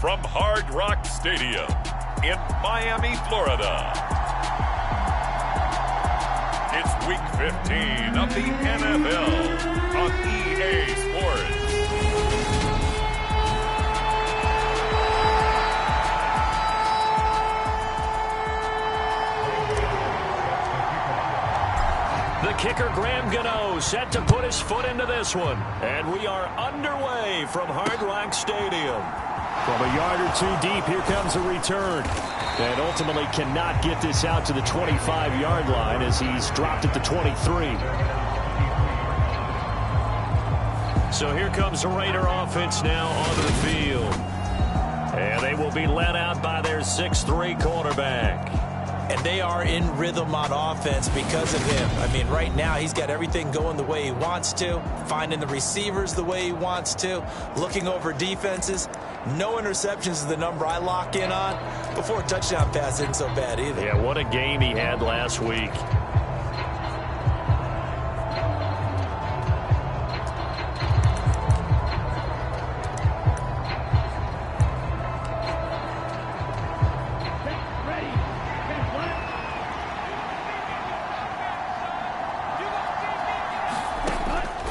from Hard Rock Stadium in Miami, Florida. It's Week 15 of the NFL on EA Sports. The kicker, Graham Gano, set to put his foot into this one. And we are underway from Hard Rock Stadium. From a yard or two deep, here comes a return. And ultimately cannot get this out to the 25-yard line as he's dropped at the 23. So here comes the Raider offense now onto the field. And they will be led out by their 6'3" quarterback. And they are in rhythm on offense because of him. I mean, right now he's got everything going the way he wants to, finding the receivers the way he wants to, looking over defenses. No interceptions is the number I lock in on. Before a touchdown pass isn't so bad either. Yeah, what a game he had last week.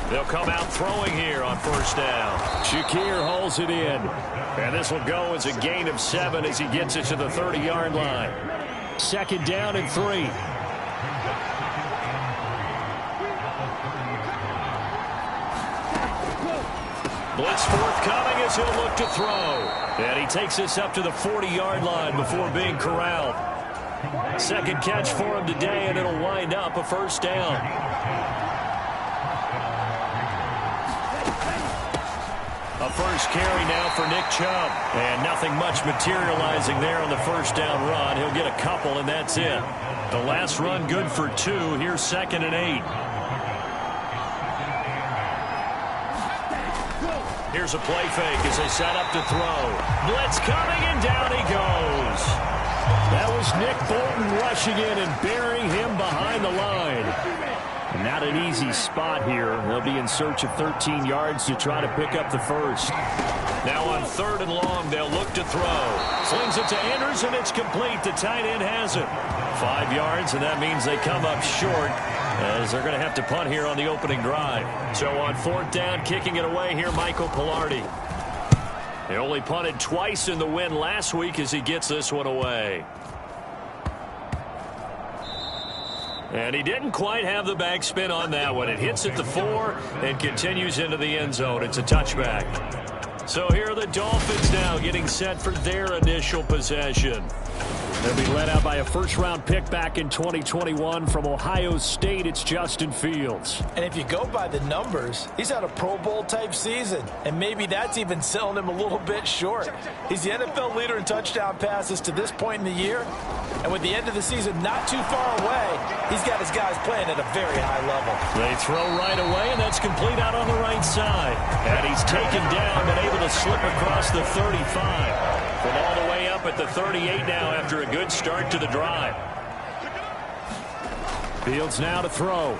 They'll come out throwing here on first down. Shakir hauls it in. And this will go as a gain of 7 as he gets it to the 30-yard line. Second down and 3. Blitz forthcoming as he'll look to throw. And he takes this up to the 40-yard line before being corralled. Second catch for him today, and it'll wind up a first down. A first carry now for Nick Chubb. And nothing much materializing there on the first down run. He'll get a couple, and that's it. The last run good for 2. Here's 2nd and 8. Here's a play fake as they set up to throw. Blitz coming, and down he goes. That was Nick Bolton rushing in and burying him behind the line. Not an easy spot here. They'll be in search of 13 yards to try to pick up the first. Now on 3rd and long, they'll look to throw. Slings it to Andrews, and it's complete. The tight end has it. 5 yards, and that means they come up short as they're going to have to punt here on the opening drive. So on 4th down, kicking it away here, Michael Pilardi. He only punted twice in the win last week as he gets this one away. And he didn't quite have the backspin on that one. It hits at the 4 and continues into the end zone. It's a touchback. So here are the Dolphins now getting set for their initial possession. They'll be led out by a first-round pick back in 2021 from Ohio State. It's Justin Fields. And if you go by the numbers, he's had a Pro Bowl-type season. And maybe that's even selling him a little bit short. He's the NFL leader in touchdown passes to this point in the year. And with the end of the season not too far away, he's got his guys playing at a very high level. They throw right away, and that's complete out on the right side. And he's taken down but able to slip across the 35. From all the way up at the 38 now after a good start to the drive. Fields now to throw.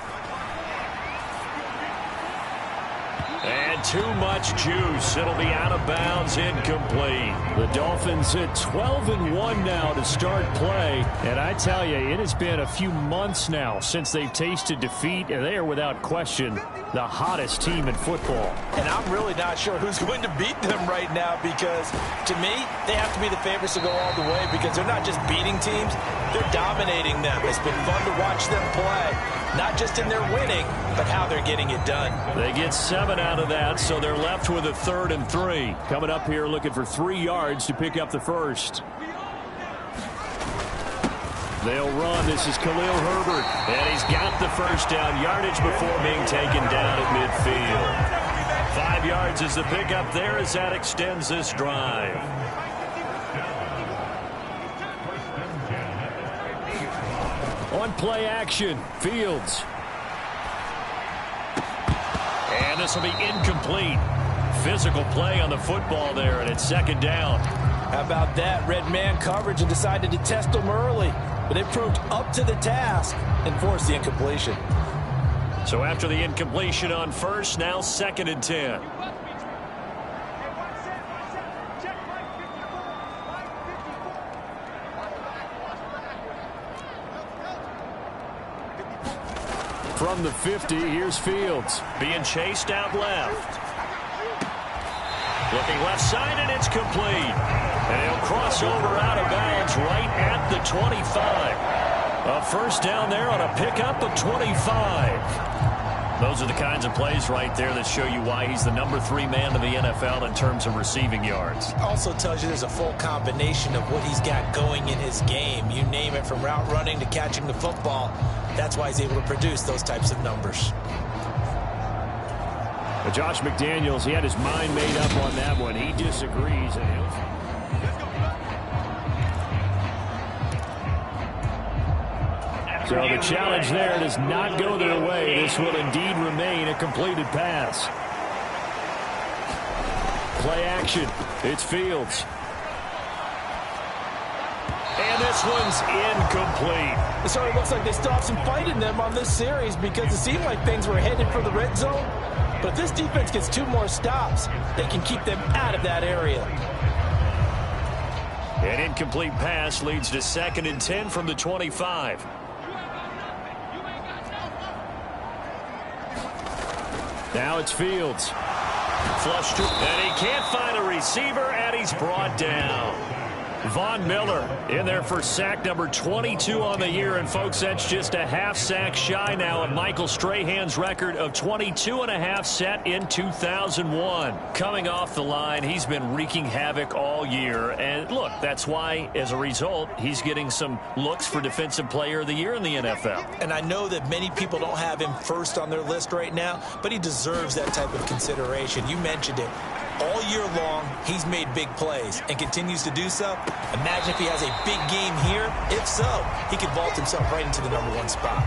And too much juice. It'll be out of bounds, incomplete. The Dolphins at 12-1 now to start play. And I tell you, it has been a few months now since they've tasted defeat, and they are without question the hottest team in football. And I'm really not sure who's going to beat them right now because, to me, they have to be the favorites to go all the way because they're not just beating teams, they're dominating them. It's been fun to watch them play, not just in their winning, but how they're getting it done. They get 7 out of that, so they're left with a 3rd and 3. Coming up here looking for 3 yards to pick up the first. They'll run. This is Khalil Herbert. And he's got the first down yardage before being taken down at midfield. 5 yards is the pickup there as that extends this drive. On play action, Fields. And this will be incomplete. Physical play on the football there, and it's 2nd down. How about that? Red man coverage and decided to test them early. But it proved up to the task and forced the incompletion. So after the incompletion on first, now 2nd and 10. From the 50, here's Fields. Being chased out left. Looking left side, and it's complete. And he'll cross over out of bounds right at the 25. A first down there on a pickup of 25. Those are the kinds of plays right there that show you why he's the number 3 man in the NFL in terms of receiving yards. Also tells you there's a full combination of what he's got going in his game. You name it, from route running to catching the football. That's why he's able to produce those types of numbers. But Josh McDaniels, he had his mind made up on that one. He disagrees. So the challenge there does not go their way. This will indeed remain a completed pass. Play action. It's Fields. And this one's incomplete. It sort of looks like they still have some fight in them on this series, because it seemed like things were headed for the red zone. But if this defense gets 2 more stops, they can keep them out of that area. An incomplete pass leads to 2nd and 10 from the 25. Now it's Fields. Flushed, and he can't find a receiver, and he's brought down. Von Miller in there for sack number 22 on the year. And, folks, that's just a half sack shy now of Michael Strahan's record of 22.5 set in 2001. Coming off the line, he's been wreaking havoc all year. And, look, that's why, as a result, he's getting some looks for Defensive Player of the Year in the NFL. And I know that many people don't have him first on their list right now, but he deserves that type of consideration. You mentioned it. All year long, he's made big plays and continues to do so. Imagine if he has a big game here. If so, he could vault himself right into the number 1 spot.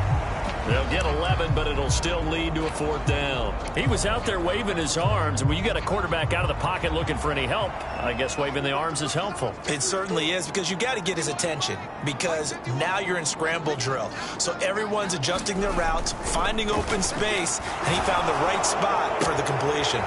They'll get 11, but it'll still lead to a 4th down. He was out there waving his arms, and when you got a quarterback out of the pocket looking for any help, I guess waving the arms is helpful. It certainly is, because you got to get his attention, because now you're in scramble drill. So everyone's adjusting their routes, finding open space, and he found the right spot for the completion.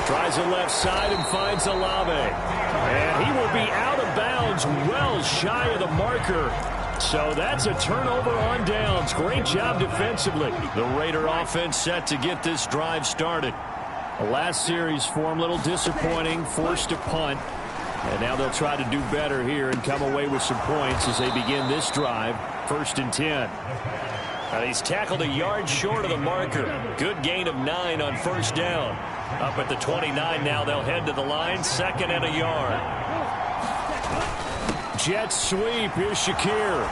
Tries the left side and finds Olave. And he will be out of bounds, well shy of the marker. So that's a turnover on downs. Great job defensively. The Raider offense set to get this drive started. The last series for him, a little disappointing, forced to punt. And now they'll try to do better here and come away with some points as they begin this drive. 1st and 10. He's tackled a yard short of the marker. Good gain of 9 on 1st down. Up at the 29 now, they'll head to the line. 2nd and a yard. Jet sweep. Here's Shakir.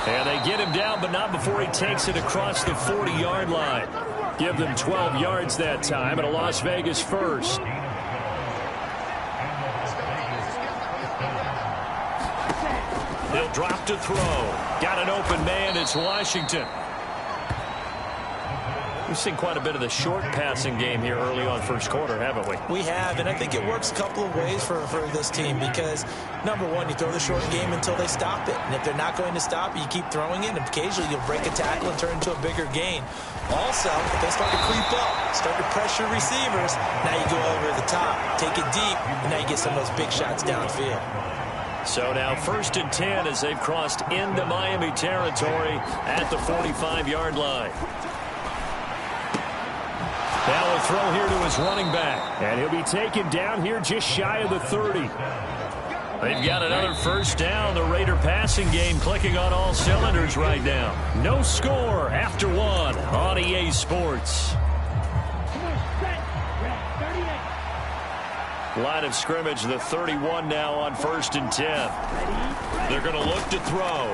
And they get him down, but not before he takes it across the 40-yard line. Give them 12 yards that time, and a Las Vegas first. They'll drop to throw. Got an open man. It's Washington. We've seen quite a bit of the short passing game here early on 1st quarter, haven't we? We have, and I think it works a couple of ways for this team, because, number one, you throw the short game until they stop it. And if they're not going to stop it, you keep throwing it, and occasionally you'll break a tackle and turn into a bigger gain. Also, if they start to creep up, start to pressure receivers, now you go over the top, take it deep, and now you get some of those big shots downfield. So now 1st and 10 as they've crossed into Miami territory at the 45-yard line. Now a throw here to his running back. And he'll be taken down here just shy of the 30. They've got another 1st down. The Raider passing game clicking on all cylinders right now. No score after 1 on EA Sports. Line of scrimmage, the 31 now on 1st and 10. They're going to look to throw.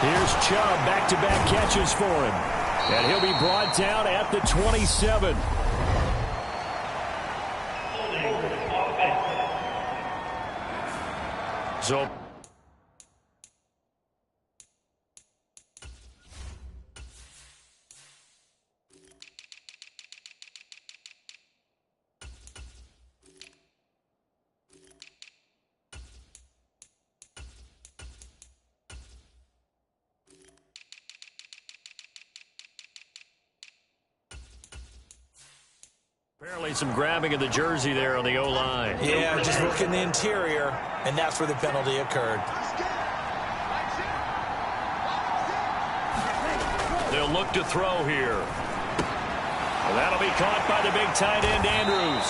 Here's Chubb, back-to-back catches for him. And he'll be brought down at the 27. So apparently some grabbing of the jersey there on the O-line. Yeah, just look in the interior, and that's where the penalty occurred. They'll look to throw here. And that'll be caught by the big tight end, Andrews.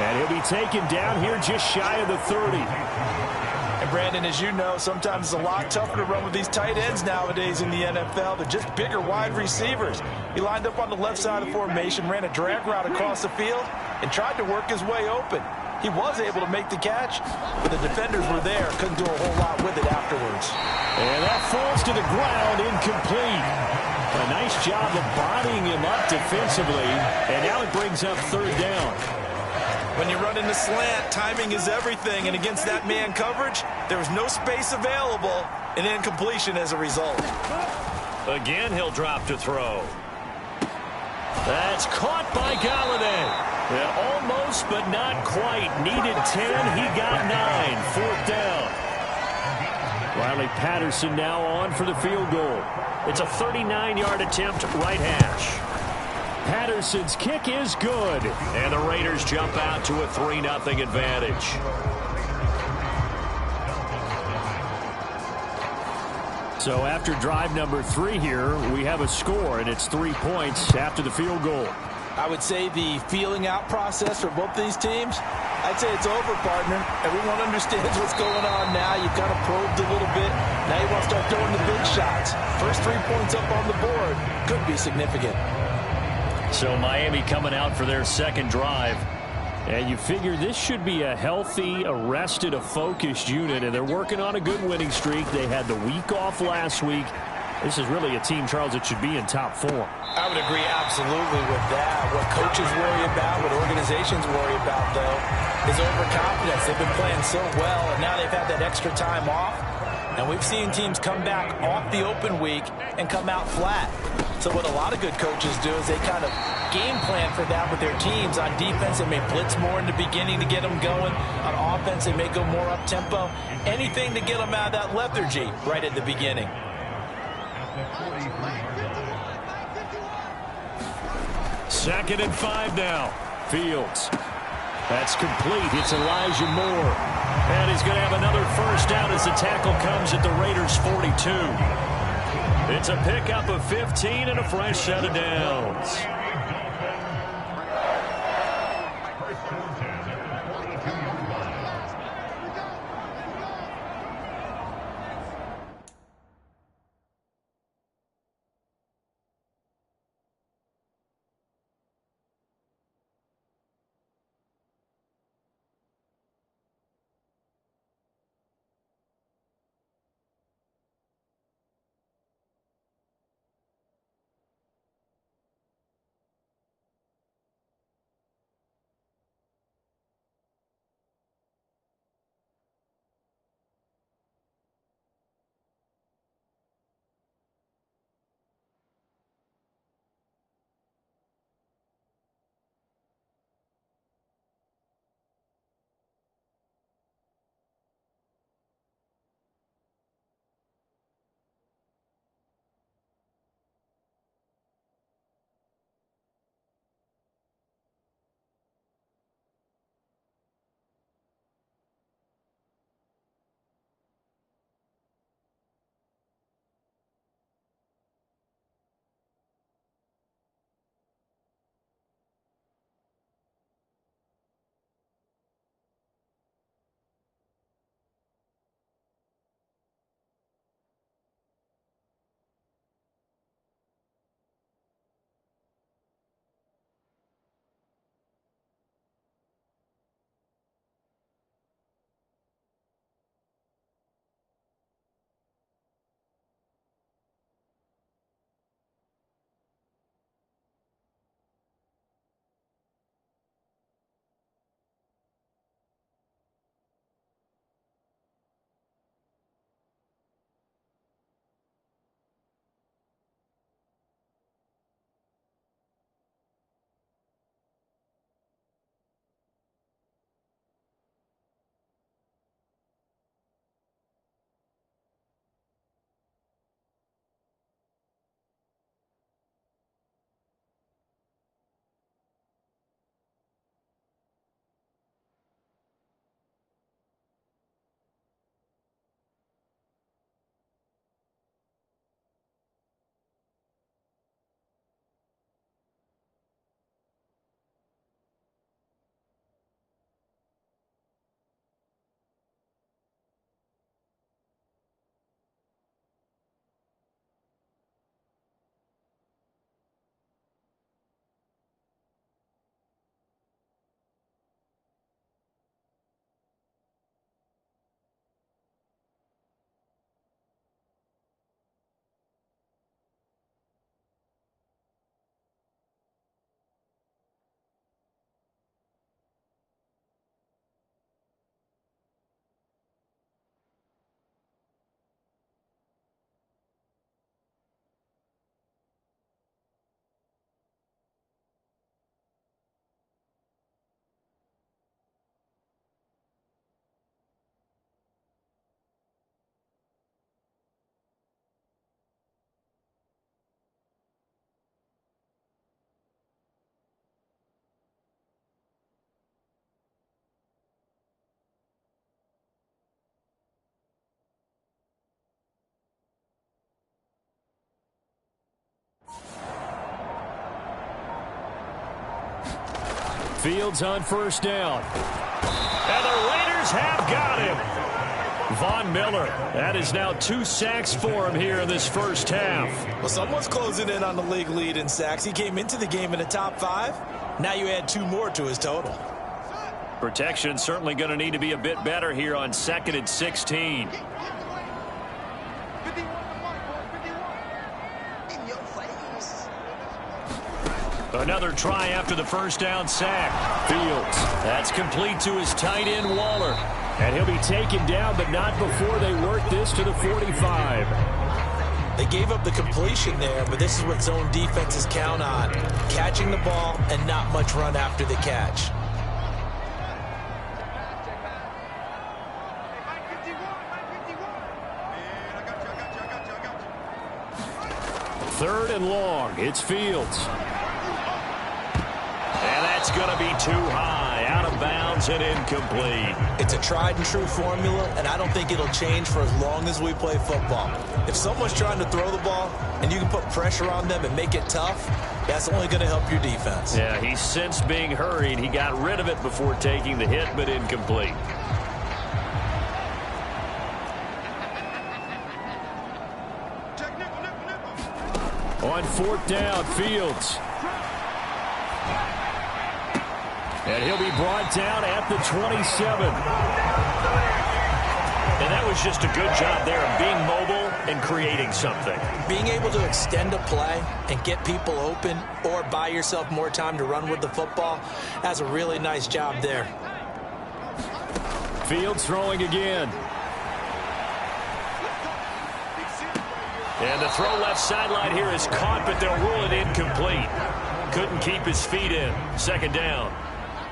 And he'll be taken down here just shy of the 30. And Brandon, as you know, sometimes it's a lot tougher to run with these tight ends nowadays in the NFL. They're just bigger wide receivers. He lined up on the left side of the formation, ran a drag route across the field, and tried to work his way open. He was able to make the catch, but the defenders were there. Couldn't do a whole lot with it afterwards. And that falls to the ground, incomplete. A nice job of bodying him up defensively, and now it brings up third down. When you run in the slant, timing is everything, and against that man coverage, there was no space available, and incompletion as a result. Again, he'll drop to throw. That's caught by Galladay. Yeah, almost, but not quite. Needed 10, he got 9. Fourth down. Riley Patterson now on for the field goal. It's a 39-yard attempt, right hash. Patterson's kick is good. And the Raiders jump out to a 3-0 advantage. So after drive number 3 here, we have a score, and it's 3 points after the field goal. I would say the feeling out process for both these teams, I'd say it's over, partner. Everyone understands what's going on now. You've kind of probed a little bit. Now you want to start throwing the big shots. First 3 points up on the board could be significant. So Miami coming out for their second drive. And you figure this should be a healthy, a focused unit. And they're working on a good winning streak. They had the week off last week. This is really a team, Charles, that should be in top form. I would agree absolutely with that. What coaches worry about, what organizations worry about, though, is overconfidence. They've been playing so well, and now they've had that extra time off. And we've seen teams come back off the open week and come out flat. So what a lot of good coaches do is they kind of game plan for that with their teams. On defense, they may blitz more in the beginning to get them going. On offense, they may go more up-tempo. Anything to get them out of that lethargy right at the beginning. Second and 5 now. Fields. That's complete. It's Elijah Moore. And he's going to have another first down as the tackle comes at the Raiders' 42. It's a pickup of 15 and a fresh set of downs. Fields on first down. And the Raiders have got him. Von Miller, that is now 2 sacks for him here in this first half. Well, someone's closing in on the league lead in sacks. He came into the game in the top 5. Now you add 2 more to his total. Protection certainly going to need to be a bit better here on 2nd and 16. Another try after the first down sack. Fields, that's complete to his tight end Waller. And he'll be taken down, but not before they work this to the 45. They gave up the completion there, but this is what zone defenses count on. Catching the ball and not much run after the catch. Third and long, it's Fields. And that's going to be too high, out of bounds and incomplete. It's a tried and true formula, and I don't think it'll change for as long as we play football. If someone's trying to throw the ball and you can put pressure on them and make it tough, that's only going to help your defense. Yeah, he's since being hurried. He got rid of it before taking the hit, but incomplete. On fourth down, Fields. And he'll be brought down at the 27. And that was just a good job there of being mobile and creating something. Being able to extend a play and get people open or buy yourself more time to run with the football, that's a really nice job there. Fields throwing again. And the throw left sideline here is caught, but they'll rule it incomplete. Couldn't keep his feet in. Second down.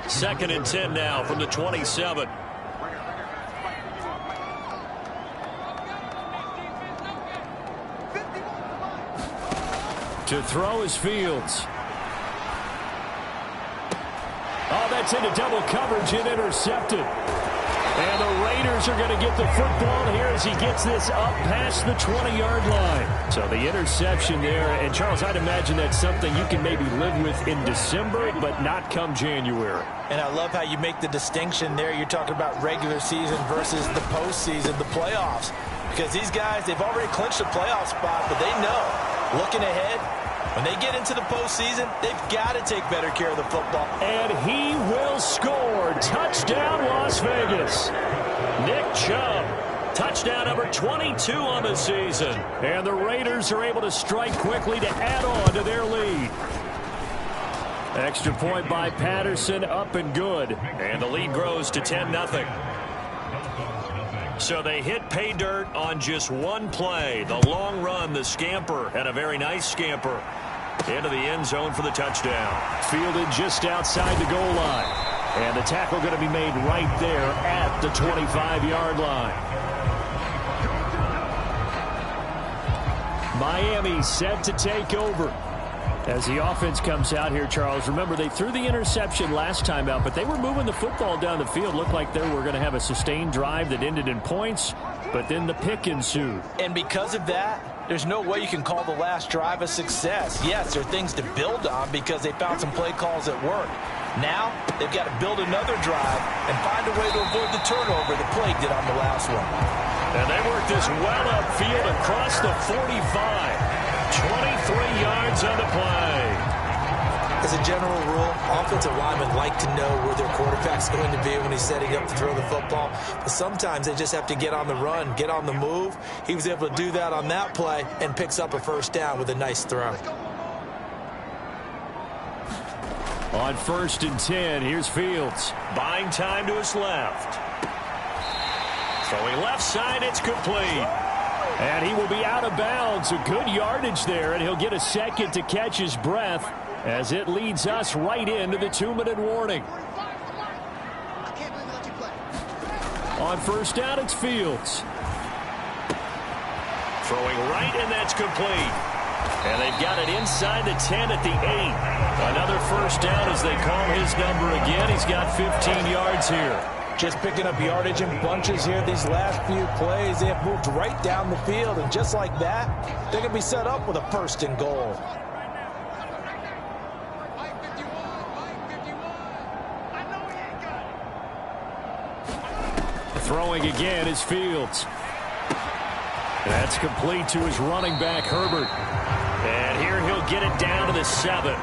2nd and 10 now from the 27. To throw is Fields. Oh, that's into double coverage and intercepted. And the Raiders are going to get the football here as he gets this up past the 20-yard line. So the interception there. And, Charles, I'd imagine that's something you can maybe live with in December, but not come January. And I love how you make the distinction there. You're talking about regular season versus the postseason, the playoffs. Because these guys, they've already clinched a playoff spot, but they know, looking ahead, when they get into the postseason, they've got to take better care of the football. And he will score. Touchdown, Las Vegas. Nick Chubb, touchdown number 22 on the season. And the Raiders are able to strike quickly to add on to their lead. Extra point by Patterson, up and good. And the lead grows to 10-0. So they hit pay dirt on just one play. The long run, the scamper, and a very nice scamper into the end zone for the touchdown. Fielded just outside the goal line. And the tackle going to be made right there at the 25-yard line. Miami set to take over. As the offense comes out here, Charles, remember they threw the interception last time out, but they were moving the football down the field. Looked like they were going to have a sustained drive that ended in points, but then the pick ensued. And because of that, there's no way you can call the last drive a success. Yes, there are things to build on because they found some play calls that work. Now, they've got to build another drive and find a way to avoid the turnover the play did on the last one. And they work this well upfield across the 45. 23 yards on the play. As a general rule, offensive linemen like to know where their quarterback's going to be when he's setting up to throw the football. But sometimes they just have to get on the run, get on the move. He was able to do that on that play and picks up a first down with a nice throw. On 1st and 10, here's Fields. Buying time to his left. Throwing left side, it's complete. And he will be out of bounds. A good yardage there, and he'll get a second to catch his breath as it leads us right into the 2-minute warning. On first down, it's Fields. Throwing right, and that's complete. And they've got it inside the 10 at the 8. Another first down as they call his number again. He's got 15 yards here. Just picking up yardage in bunches here these last few plays. They have moved right down the field, and just like that, they're going to be set up with a 1st and goal. Throwing again is Fields. That's complete to his running back, Herbert. And here he'll get it down to the 7.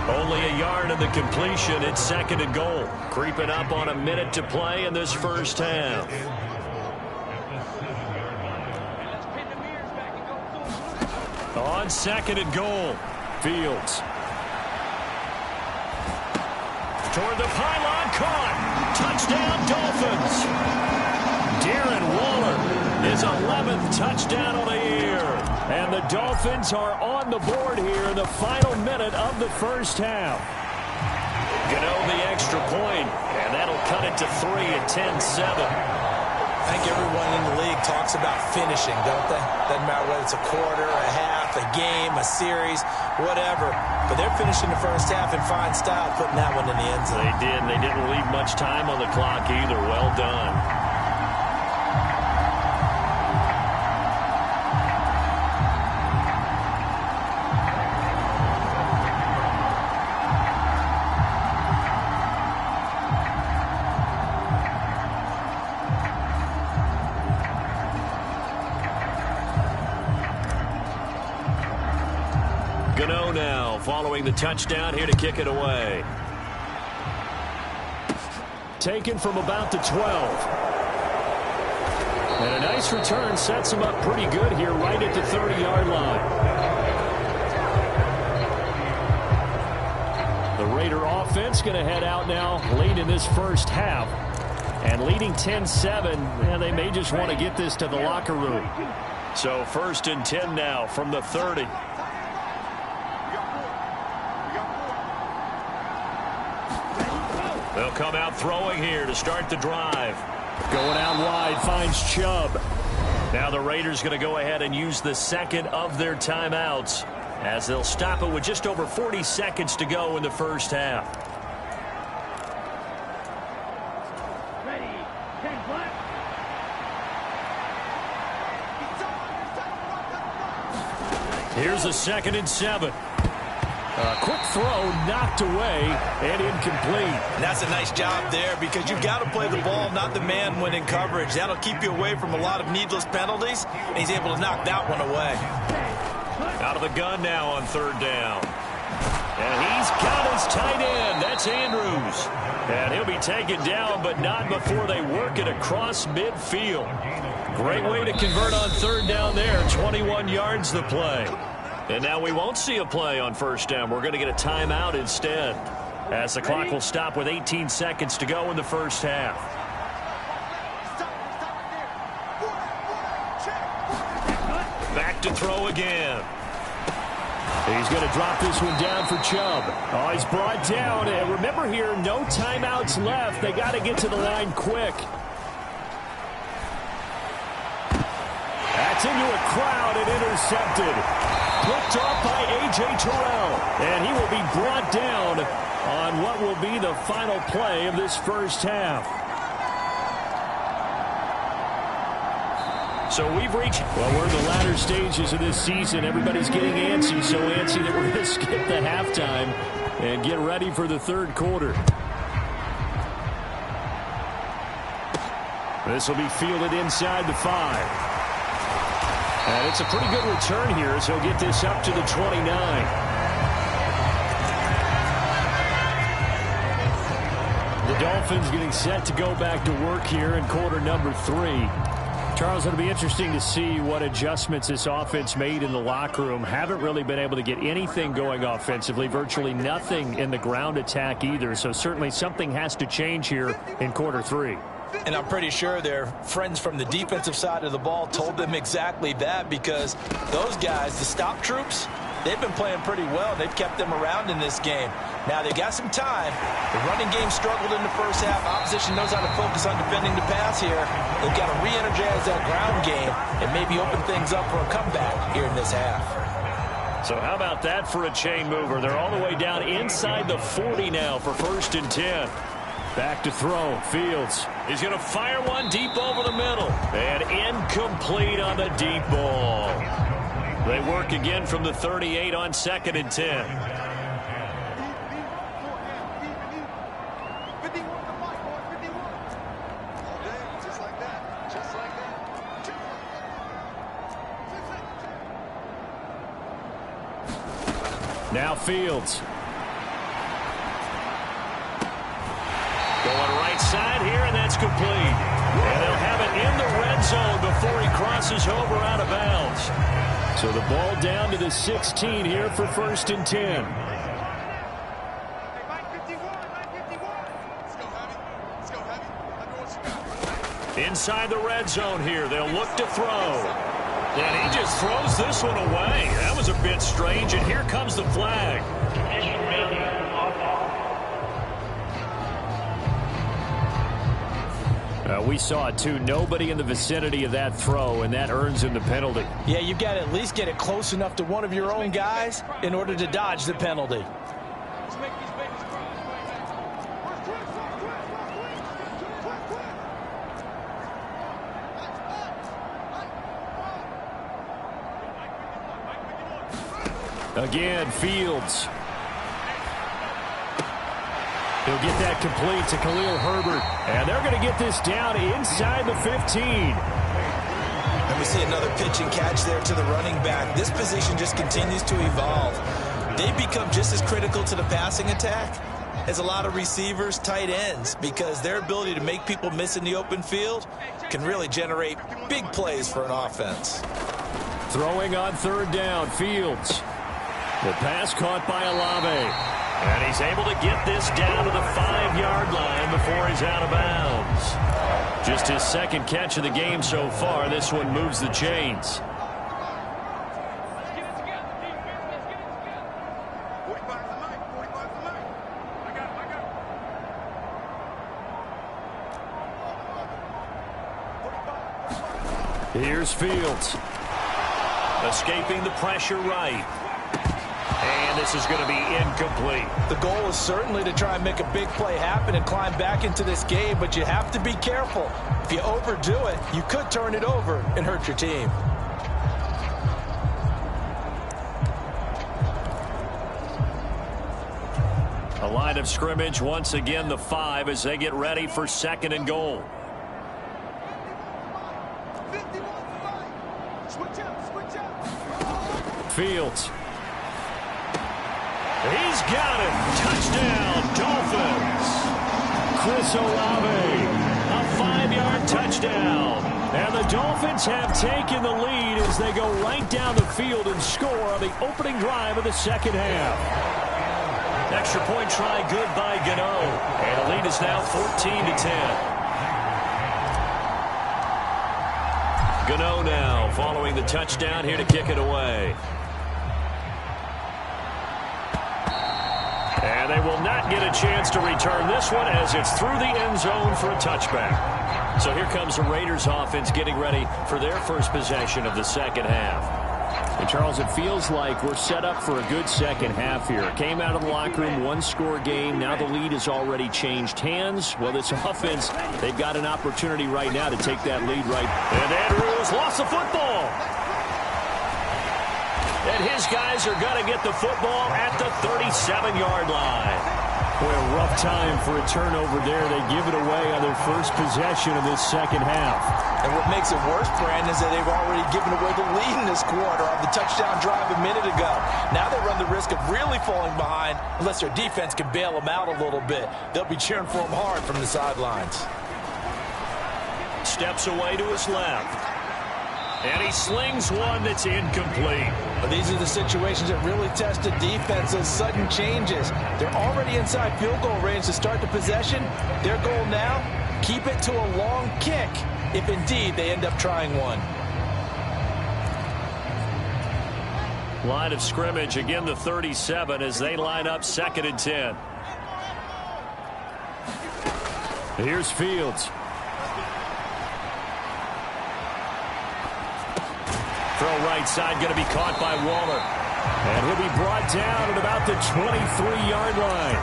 Only a yard in the completion. It's 2nd and goal. Creeping up on a minute to play in this first half. On 2nd and goal, Fields. Toward the pylon, caught. Touchdown, Dolphins. Darren Waller, his 11th touchdown of the year. And the Dolphins are on the board here in the final minute of the first half. Gano the extra point, and that'll cut it to 3 at 10-7. I think everyone in the league talks about finishing, don't they? Doesn't matter whether it's a quarter, a half, a game, a series, whatever. But they're finishing the first half in fine style, putting that one in the end zone. They did. They didn't leave much time on the clock either. Well done. Gano now following the touchdown here to kick it away. Taken from about the 12. And a nice return sets him up pretty good here right at the 30-yard line. The Raider offense going to head out now late in this first half. And leading 10-7, and they may just want to get this to the locker room. So 1st and 10 now from the 30. They'll come out throwing here to start the drive. Going out wide, finds Chubb. Now the Raiders going to go ahead and use the 2nd of their timeouts as they'll stop it with just over 40 seconds to go in the first half. Here's a 2nd and 7. A quick throw knocked away and incomplete. And that's a nice job there because you've got to play the ball, not the man when in coverage. That'll keep you away from a lot of needless penalties, and he's able to knock that one away. Out of the gun now on 3rd down. And he's got his tight end. That's Andrews. And he'll be taken down, but not before they work it across midfield. Great way to convert on 3rd down there. 21 yards the play. And now we won't see a play on 1st down. We're going to get a timeout instead, as the clock will stop with 18 seconds to go in the first half. Back to throw again. He's going to drop this one down for Chubb. Oh, he's brought down. And remember here, no timeouts left. They got to get to the line quick. That's into a crowd and intercepted. Picked off by A.J. Terrell. And he will be brought down on what will be the final play of this first half. So we've reached, well, we're in the latter stages of this season. Everybody's getting antsy, so antsy that we're going to skip the halftime and get ready for the 3rd quarter. This will be fielded inside the 5. And it's a pretty good return here, so he'll get this up to the 29. The Dolphins getting set to go back to work here in quarter number 3. Charles, it'll be interesting to see what adjustments this offense made in the locker room. Haven't really been able to get anything going offensively, virtually nothing in the ground attack either. So certainly something has to change here in quarter 3. And I'm pretty sure their friends from the defensive side of the ball told them exactly that, because those guys, the stop troops, they've been playing pretty well. They've kept them around in this game. Now, they got some time. The running game struggled in the first half. Opposition knows how to focus on defending the pass here. They've got to re-energize that ground game and maybe open things up for a comeback here in this half. So how about that for a chain mover? They're all the way down inside the 40 now for 1st and 10. Back to throw. Fields. He's going to fire one deep over the middle. And incomplete on the deep ball. They work again from the 38 on 2nd and 10. Now Fields. Going right side here, and that's complete. And they'll have it in the red zone before he crosses over out of bounds. So the ball down to the 16 here for 1st and 10. Inside the red zone here, they'll look to throw. And he just throws this one away. That was a bit strange, and here comes the flag. We saw it, too. Nobody in the vicinity of that throw, and that earns him the penalty. Yeah, you've got to at least get it close enough to one of your own guys in order to dodge the penalty. Again, Fields. He'll get that complete to Khalil Herbert. And they're going to get this down inside the 15. And we see another pitch and catch there to the running back. This position just continues to evolve. They become just as critical to the passing attack as a lot of receivers, tight ends, because their ability to make people miss in the open field can really generate big plays for an offense. Throwing on 3rd down, Fields. The pass caught by Olave. And he's able to get this down to the 5-yard line before he's out of bounds. Just his 2nd catch of the game so far. This one moves the chains. Here's Fields. Escaping the pressure right. And this is going to be incomplete. The goal is certainly to try and make a big play happen and climb back into this game, but you have to be careful. If you overdo it, you could turn it over and hurt your team. A line of scrimmage, once again the 5 as they get ready for 2nd and goal. Fields. He's got him. Touchdown, Dolphins. Chris Olave, a 5-yard touchdown. And the Dolphins have taken the lead as they go right down the field and score on the opening drive of the 2nd half. Extra point try good by Gano. And the lead is now 14-10. Gano now following the touchdown here to kick it away. And they will not get a chance to return this one as it's through the end zone for a touchback. So here comes the Raiders offense getting ready for their first possession of the 2nd half. And Charles, it feels like we're set up for a good 2nd half here. Came out of the locker room, 1-score game. Now the lead has already changed hands. Well, this offense, they've got an opportunity right now to take that lead right. And Andrews lost the football. And his guys are going to get the football at the 37-yard line. Boy, a rough time for a turnover there. They give it away on their first possession of this 2nd half. And what makes it worse, Brandon, is that they've already given away the lead in this quarter on the touchdown drive a minute ago. Now they run the risk of really falling behind unless their defense can bail them out a little bit. They'll be cheering for them hard from the sidelines. Steps away to his left. And he slings one that's incomplete. But these are the situations that really test the defense, those sudden changes. They're already inside field goal range to start the possession. Their goal now, keep it to a long kick, if indeed they end up trying one. Line of scrimmage, again the 37 as they line up 2nd and 10. Here's Fields. Throw right side, going to be caught by Waller. And he'll be brought down at about the 23-yard line.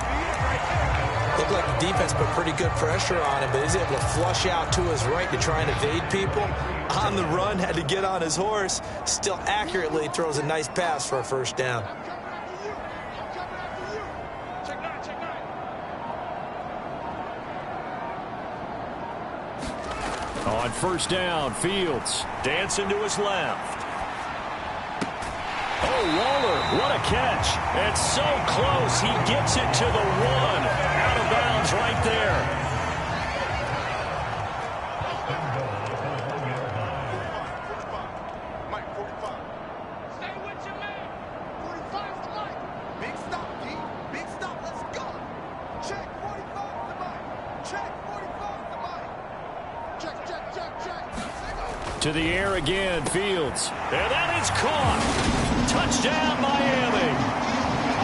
Looked like the defense put pretty good pressure on him, but he's able to flush out to his right to try and evade people. On the run, had to get on his horse. Still accurately throws a nice pass for a 1st down. On 1st down, Fields dancing to his left. Waller, what a catch. It's so close. He gets it to the 1. Out of bounds right there. To the air again, Fields. And that is caught. Touchdown, Miami.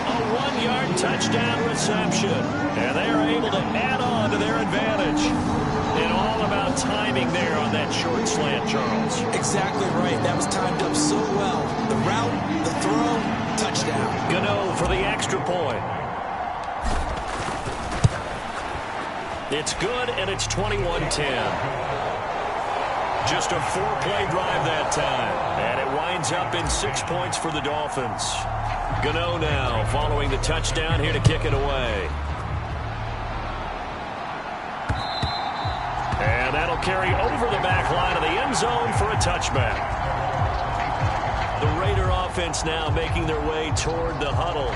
A 1-yard touchdown reception. And they are able to add on to their advantage. And all about timing there on that short slant, Charles. Exactly right. That was timed up so well. The route, the throw, touchdown. Gano for the extra point. It's good, and it's 21-10. Just a 4-play drive that time. And it winds up in 6 points for the Dolphins. Gano now following the touchdown here to kick it away. And that'll carry over the back line of the end zone for a touchback. The Raider offense now making their way toward the huddle.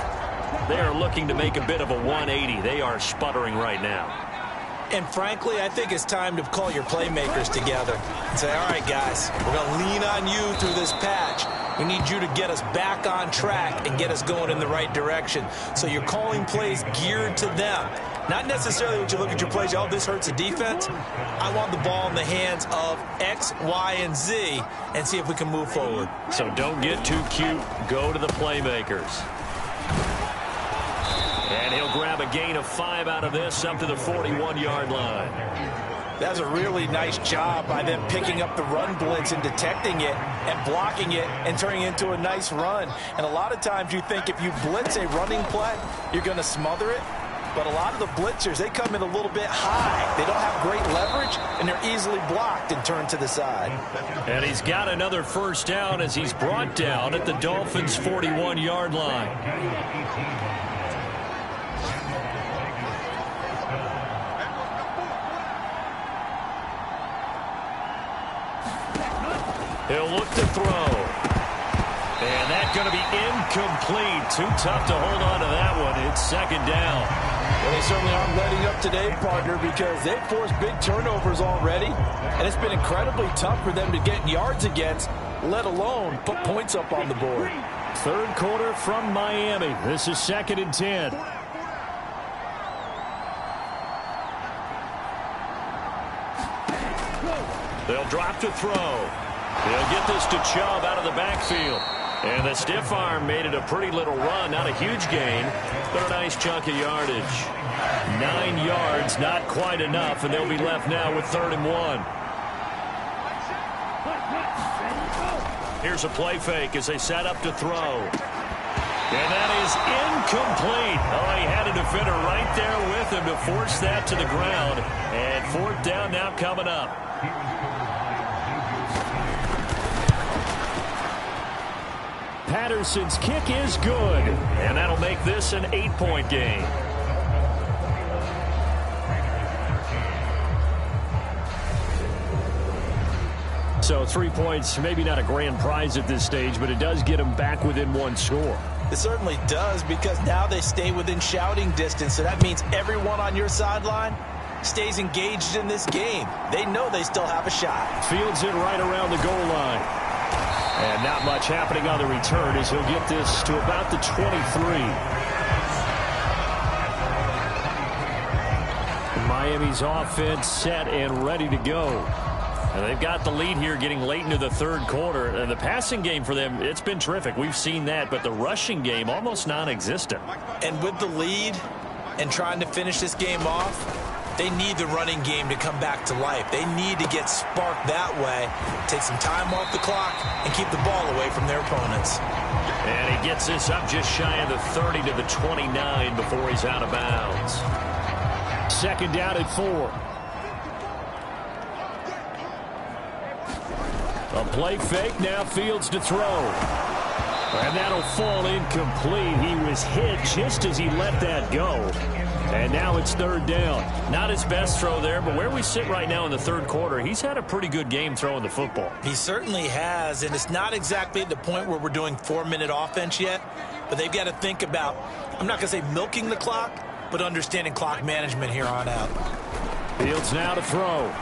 They are looking to make a bit of a 180. They are sputtering right now. And frankly, I think it's time to call your playmakers together and say, all right, guys, we're going to lean on you through this patch. We need you to get us back on track and get us going in the right direction. So you're calling plays geared to them. Not necessarily when you look at your plays, oh, this hurts the defense. I want the ball in the hands of X, Y, and Z and see if we can move forward. So don't get too cute. Go to the playmakers. And he'll grab a gain of 5 out of this up to the 41-yard line. That's a really nice job by them picking up the run blitz and detecting it and blocking it and turning it into a nice run. And a lot of times you think if you blitz a running play, you're going to smother it. But a lot of the blitzers, they come in a little bit high. They don't have great leverage, and they're easily blocked and turned to the side. And he's got another first down as he's brought down at the Dolphins' 41-yard line. He'll look to throw. And that's going to be incomplete. Too tough to hold on to that one. It's second down. Well, they certainly aren't letting up today, partner, because they've forced big turnovers already. And it's been incredibly tough for them to get yards against, let alone put points up on the board. Third quarter from Miami. This is 2nd and 10. They'll drop to throw. They'll get this to Chubb out of the backfield. And the stiff arm made it a pretty little run. Not a huge gain, but a nice chunk of yardage. 9 yards, not quite enough, and they'll be left now with 3rd and 1. Here's a play fake as they set up to throw. And that is incomplete. Oh, he had a defender right there with him to force that to the ground. And 4th down now coming up. Patterson's kick is good, and that'll make this an 8-point game. So 3 points, maybe not a grand prize at this stage, but it does get them back within 1 score. It certainly does, because now they stay within shouting distance, so that means everyone on your sideline stays engaged in this game. They know they still have a shot. Fields it right around the goal line. And not much happening on the return as he'll get this to about the 23. Miami's offense set and ready to go. And they've got the lead here getting late into the 3rd quarter. And the passing game for them, it's been terrific. We've seen that, but the rushing game almost non-existent. And with the lead and trying to finish this game off, they need the running game to come back to life. They need to get sparked that way, take some time off the clock, and keep the ball away from their opponents. And he gets this up just shy of the 30 to the 29 before he's out of bounds. 2nd down at 4. A play fake, now Fields to throw. And that'll fall incomplete. He was hit just as he let that go. And now it's third down. Not his best throw there, but where we sit right now in the third quarter, he's had a pretty good game throwing the football. He certainly has, and it's not exactly at the point where we're doing 4-minute offense yet, but they've got to think about, I'm not going to say milking the clock, but understanding clock management here on out. Fields now to throw.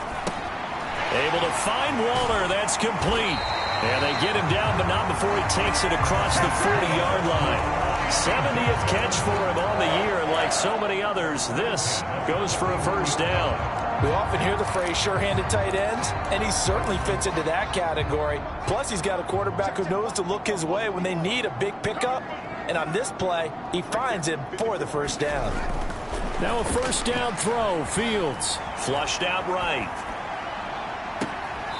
Able to find Walter. That's complete. And they get him down, but not before he takes it across the 40-yard line. 70th catch for him on the year, and like so many others, this goes for a first down. We often hear the phrase sure-handed tight ends, and he certainly fits into that category. Plus, he's got a quarterback who knows to look his way when they need a big pickup. And on this play, he finds him for the first down. Now a first down throw. Fields flushed out right.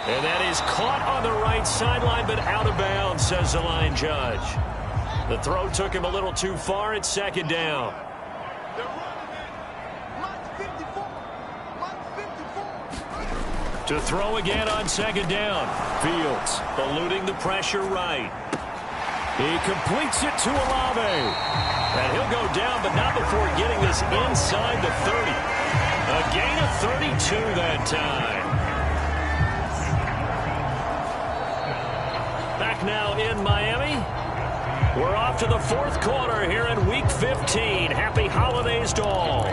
And that is caught on the right sideline, but out of bounds, says the line judge. The throw took him a little too far. It's second down. To throw again on second down. Fields eluding the pressure right. He completes it to Olave. And he'll go down, but not before getting this inside the 30. A gain of 32 that time. Back now in Miami. We're off to the fourth quarter here in Week 15. Happy holidays to all.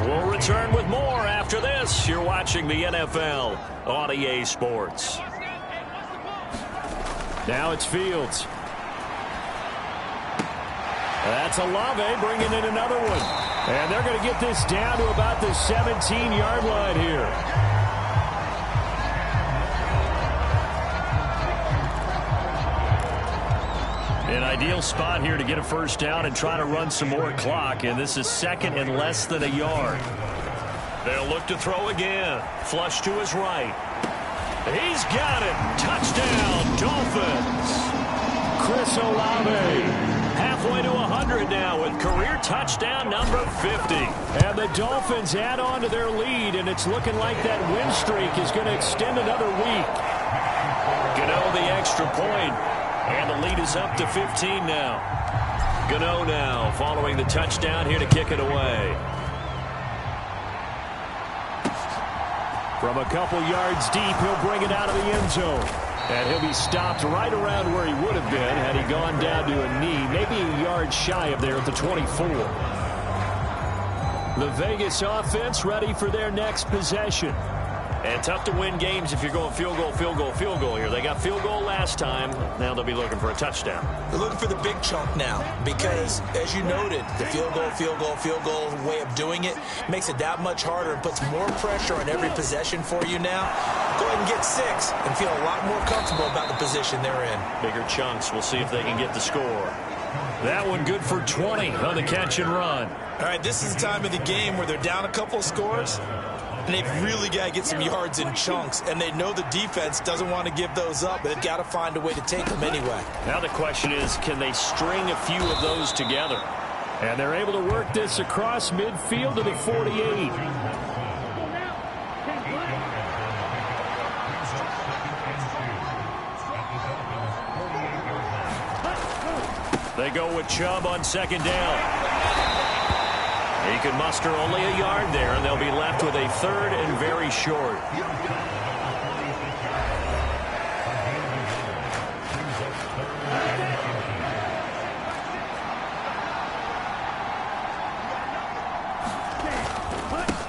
We'll return with more after this. You're watching the NFL on EA Sports. Now it's Fields. That's Olave bringing in another one. And they're going to get this down to about the 17-yard line here. An ideal spot here to get a first down and try to run some more clock. And this is second and less than a yard. They'll look to throw again. Flush to his right. He's got it. Touchdown, Dolphins. Chris Olave. Halfway to 100 now with career touchdown number 50. And the Dolphins add on to their lead, and it's looking like that win streak is going to extend another week. Gano the extra point. And the lead is up to 15 now. Gano now following the touchdown here to kick it away. From a couple yards deep, he'll bring it out of the end zone. And he'll be stopped right around where he would have been had he gone down to a knee, maybe a yard shy of there at the 24. The Vegas offense ready for their next possession. And tough to win games if you're going field goal, field goal, field goal here. They got field goal last time. Now they'll be looking for a touchdown. They're looking for the big chunk now because, as you noted, the field goal, field goal, field goal way of doing it makes it that much harder and puts more pressure on every possession for you now. Go ahead and get 6 and feel a lot more comfortable about the position they're in. Bigger chunks. We'll see if they can get the score. That one good for 20 on the catch and run. All right, this is the time of the game where they're down a couple of scores. And they've really got to get some yards in chunks. And they know the defense doesn't want to give those up, but they've got to find a way to take them anyway. Now the question is, can they string a few of those together? And they're able to work this across midfield to the 48. They go with Chubb on second down. He can muster only a yard there, and they'll be left with a third and very short.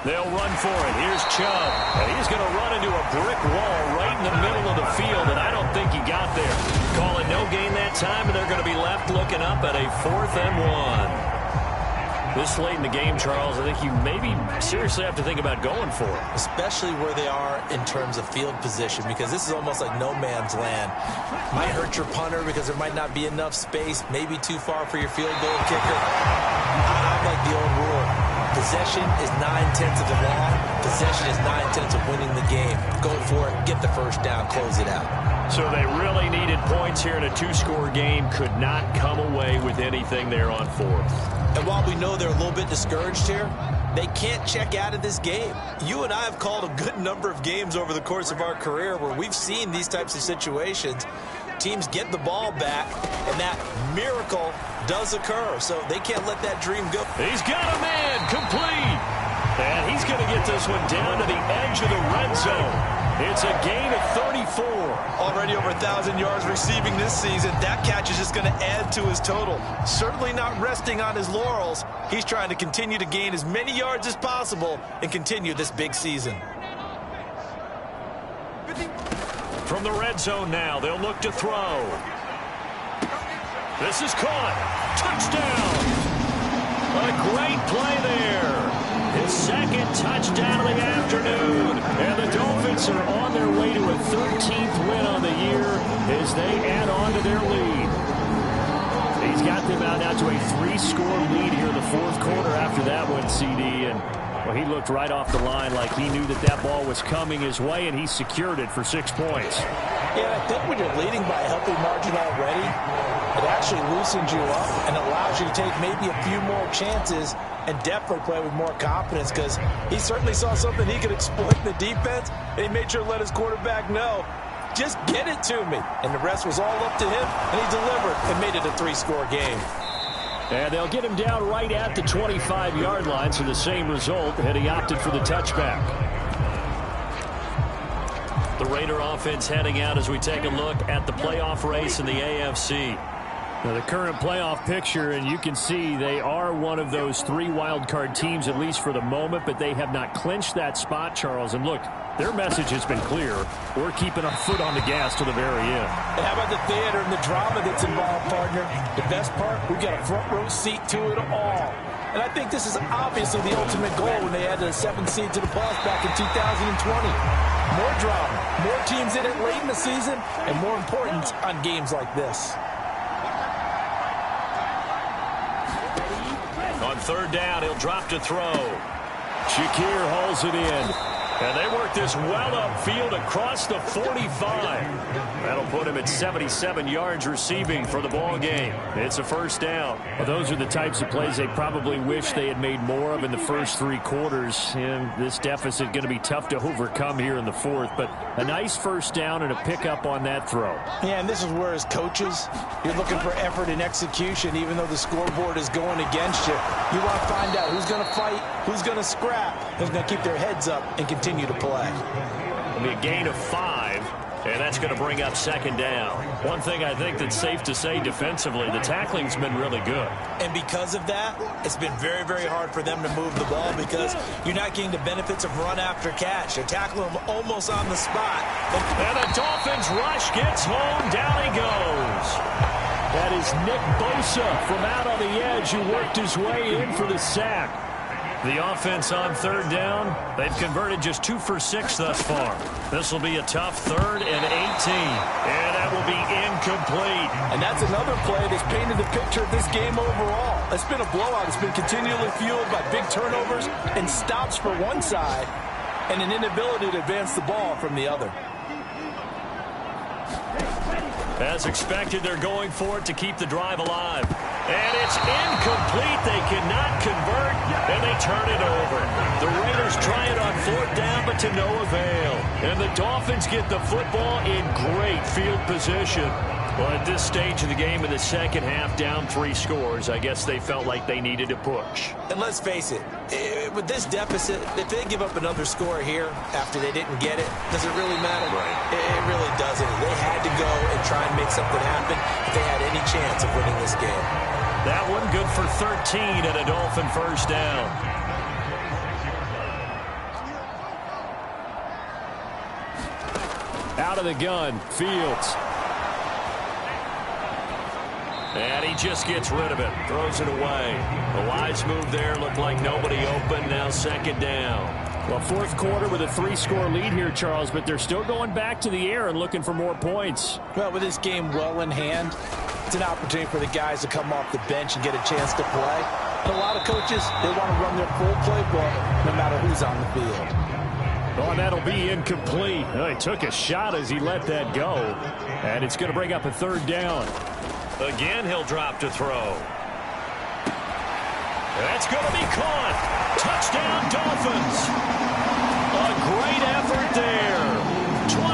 They'll run for it. Here's Chubb. And he's going to run into a brick wall right in the middle of the field, and I don't think he got there. Call it no gain that time, and they're going to be left looking up at a 4th and 1. This late in the game, Charles, I think you maybe seriously have to think about going for it. Especially where they are in terms of field position, because this is almost like no man's land. Might hurt your punter because there might not be enough space, maybe too far for your field goal kicker. I'm like the old rule. Possession is 9/10 of the law. Possession is 9/10 of winning the game. Go for it, get the first down, close it out. So they really needed points here in a 2-score game. Could not come away with anything there on 4th. And while we know they're a little bit discouraged here, they can't check out of this game. You and I have called a good number of games over the course of our career where we've seen these types of situations. teams get the ball back, and that miracle does occur. So they can't let that dream go. He's got a man complete. And he's going to get this one down to the edge of the red zone. It's a gain of 34. Already over 1,000 yards receiving this season. That catch is just going to add to his total. Certainly not resting on his laurels. He's trying to continue to gain as many yards as possible and continue this big season. From the red zone now, they'll look to throw. This is caught. Touchdown. A great play there. His second touchdown of the afternoon. And the Dolphins are on their way to a 13th win on the year as they add on to their lead. He's got them out now to a 3-score lead here in the fourth quarter after that one, CD. And well, he looked right off the line like he knew that that ball was coming his way, and he secured it for 6 points. Yeah, I think when you're leading by a healthy margin already, it actually loosens you up and allows you to take maybe a few more chances and definitely play with more confidence, because he certainly saw something he could exploit in the defense, and he made sure to let his quarterback know, just get it to me. And the rest was all up to him, and he delivered and made it a 3-score game. And they'll get him down right at the 25-yard line, so the same result, and he opted for the touchback. The Raider offense heading out as we take a look at the playoff race in the AFC. Now, the current playoff picture, and you can see they are one of those 3 wildcard teams, at least for the moment, but they have not clinched that spot, Charles. And look, their message has been clear. We're keeping our foot on the gas to the very end. And how about the theater and the drama that's involved, partner? The best part, we've got a front row seat to it all. And I think this is obviously the ultimate goal when they added a 7th seed to the playoffs back in 2020. More drama, more teams in it late in the season, and more importance on games like this. On third down, he'll drop to throw. Shakir hauls it in. And they work this well upfield across the 45. That'll put him at 77 yards receiving for the ball game. It's a first down. Well, those are the types of plays they probably wish they had made more of in the first 3 quarters. And this deficit going to be tough to overcome here in the fourth. But a nice first down and a pickup on that throw. Yeah, and this is where as coaches, you're looking for effort and execution, even though the scoreboard is going against you. You want to find out who's going to fight, who's going to scrap, who's going to keep their heads up and continue to play. It'll be a gain of 5, and that's going to bring up second down. One thing I think that's safe to say defensively, the tackling's been really good. And because of that, it's been very, very hard for them to move the ball because you're not getting the benefits of run after catch. They're tackling them almost on the spot. And the Dolphins rush gets home. Down he goes. That is Nick Bosa from out on the edge who worked his way in for the sack. The offense on third down, they've converted just 2 for 6 thus far. This will be a tough 3rd and 18. And that will be incomplete. And that's another play that's painted the picture of this game overall. It's been a blowout. It's been continually fueled by big turnovers and stops for one side and an inability to advance the ball from the other. As expected, they're going for it to keep the drive alive. And it's incomplete. They cannot convert, and they turn it over. The Raiders try it on 4th down, but to no avail. And the Dolphins get the football in great field position. Well, at this stage of the game in the second half, down 3 scores, I guess they felt like they needed to push. And let's face it, with this deficit, if they give up another score here after they didn't get it, does it really matter? Right. It really doesn't. They had to go and try and make something happen if they had any chance of winning this game. That one good for 13 and a Dolphin first down. Out of the gun, Fields. And he just gets rid of it, throws it away. The wise move there, looked like nobody open, now second down. Well, fourth quarter with a 3-score lead here, Charles, but they're still going back to the air and looking for more points. Well, with this game well in hand, it's an opportunity for the guys to come off the bench and get a chance to play. And a lot of coaches, they want to run their full playbook no matter who's on the field. Oh, and that'll be incomplete. He took a shot as he let that go. And it's going to bring up a 3rd down. Again, he'll drop to throw. That's going to be caught. Touchdown, Dolphins. A great effort there.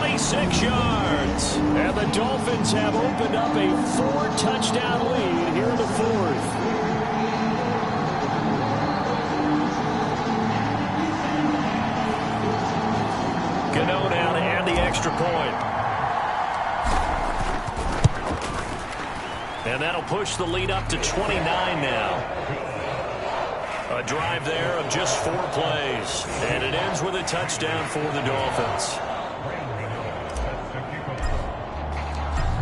26 yards. And the Dolphins have opened up a 4-touchdown lead here in the fourth. Gano now to add the extra point. And that'll push the lead up to 29 now. A drive there of just 4 plays. And it ends with a touchdown for the Dolphins.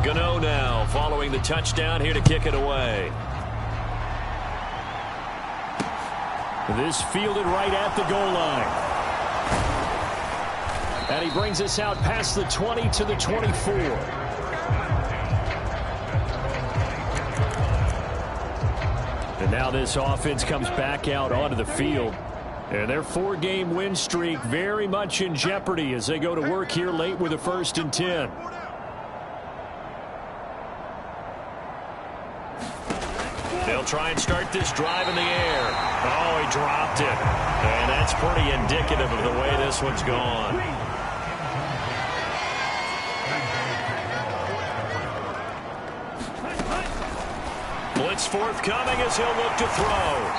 Gano now following the touchdown here to kick it away. This fielded right at the goal line. And he brings us out past the 20 to the 24. And now this offense comes back out onto the field. And their 4-game win streak very much in jeopardy as they go to work here late with a 1st and 10. They'll try and start this drive in the air. Oh, he dropped it. And that's pretty indicative of the way this one's gone. Blitz forthcoming as he'll look to throw.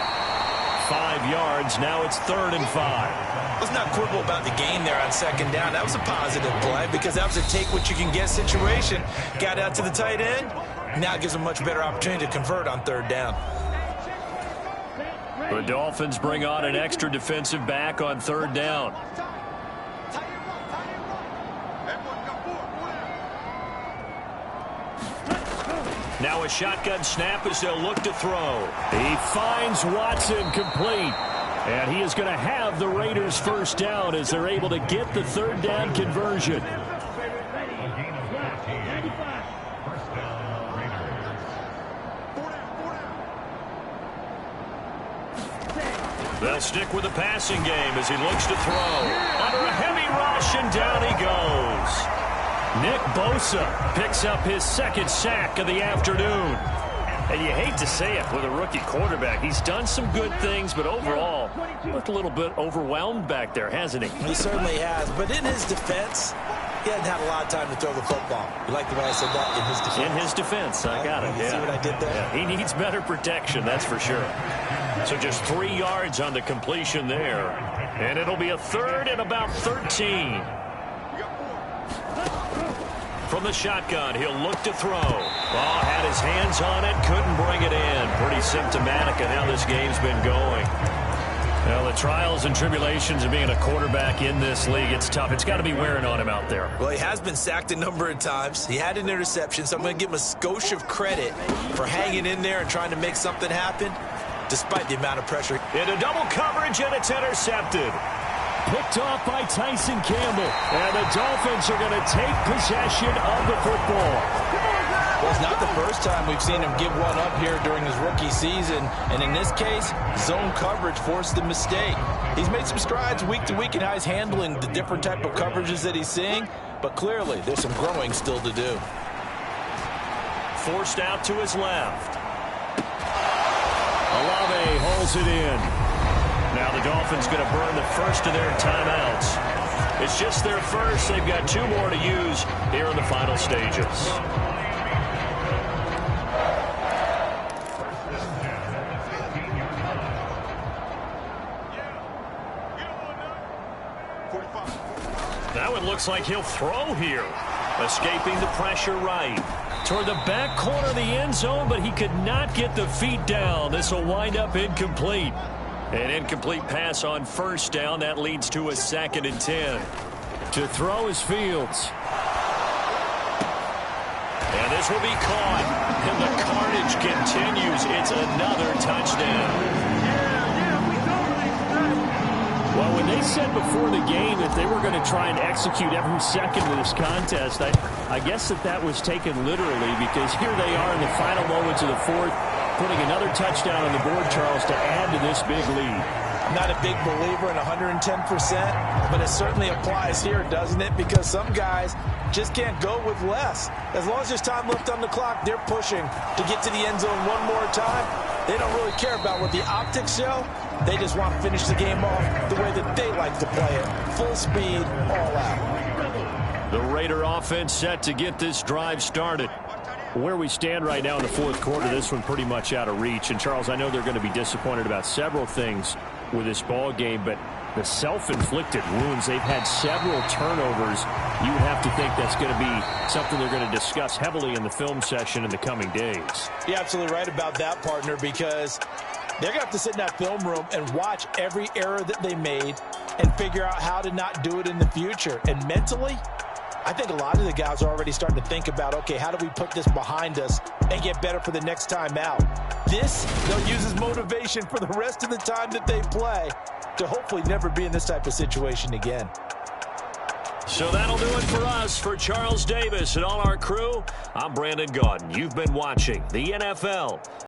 5 yards. Now it's 3rd and 5. Let's not quibble about the gain there on 2nd down. That was a positive play because that was a take-what-you-can-get situation. Got out to the tight end. Now it gives them a much better opportunity to convert on 3rd down. The Dolphins bring on an extra defensive back on 3rd down. Now a shotgun snap as they'll look to throw. He finds Watson complete. And he is going to have the Raiders' 1st down as they're able to get the 3rd down conversion. They'll stick with the passing game as he looks to throw. Under a heavy rush, and down he goes. Nick Bosa picks up his 2nd sack of the afternoon. And you hate to say it with a rookie quarterback. He's done some good things, but overall, looked a little bit overwhelmed back there, hasn't he? He certainly has. But in his defense, he hadn't had a lot of time to throw the football. You like the way I said that? In his defense. In his defense. I got it. You see what I did there? Yeah, he needs better protection, that's for sure. So just 3 yards on the completion there. And it'll be a 3rd and about 13. From the shotgun, he'll look to throw. Oh, had his hands on it, couldn't bring it in. Pretty symptomatic of how this game's been going. Well, the trials and tribulations of being a quarterback in this league, it's tough. It's got to be wearing on him out there. Well, he has been sacked a number of times. He had an interception, so I'm going to give him a skosh of credit for hanging in there and trying to make something happen, despite the amount of pressure. Into double coverage, and it's intercepted. Picked off by Tyson Campbell. And the Dolphins are going to take possession of the football. Well, it's not the first time we've seen him give one up here during his rookie season. And in this case, zone coverage forced the mistake. He's made some strides week to week in how he's handling the different type of coverages that he's seeing. But clearly, there's some growing still to do. Forced out to his left. Olave holds it in. Now the Dolphins going to burn the first of their timeouts. It's just their first. They've got 2 more to use here in the final stages. That one looks like he'll throw here. Escaping the pressure right. Toward the back corner of the end zone, but he could not get the feet down. This will wind up incomplete. An incomplete pass on 1st down. That leads to a 2nd and 10. To throw is Fields. And this will be caught. And the carnage continues. It's another touchdown. Well, when they said before the game that they were going to try and execute every second of this contest, I guess that was taken literally, because here they are in the final moments of the 4th, putting another touchdown on the board, Charles, to add to this big lead. I'm not a big believer in 110%, but it certainly applies here, doesn't it? Because some guys just can't go with less. As long as there's time left on the clock, they're pushing to get to the end zone one more time. They don't really care about what the optics show. They just want to finish the game off the way that they like to play it. Full speed, all out. The Raider offense set to get this drive started. Where we stand right now in the fourth quarter, this one pretty much out of reach. And, Charles, I know they're going to be disappointed about several things with this ball game, but the self-inflicted wounds, they've had several turnovers. You would have to think that's going to be something they're going to discuss heavily in the film session in the coming days. You're absolutely right about that, partner, because they're going to have to sit in that film room and watch every error that they made and figure out how to not do it in the future. And mentally, I think a lot of the guys are already starting to think about, okay, how do we put this behind us and get better for the next time out? This, they'll use as motivation for the rest of the time that they play to hopefully never be in this type of situation again. So that'll do it for us. For Charles Davis and all our crew, I'm Brandon Gaudin. You've been watching the NFL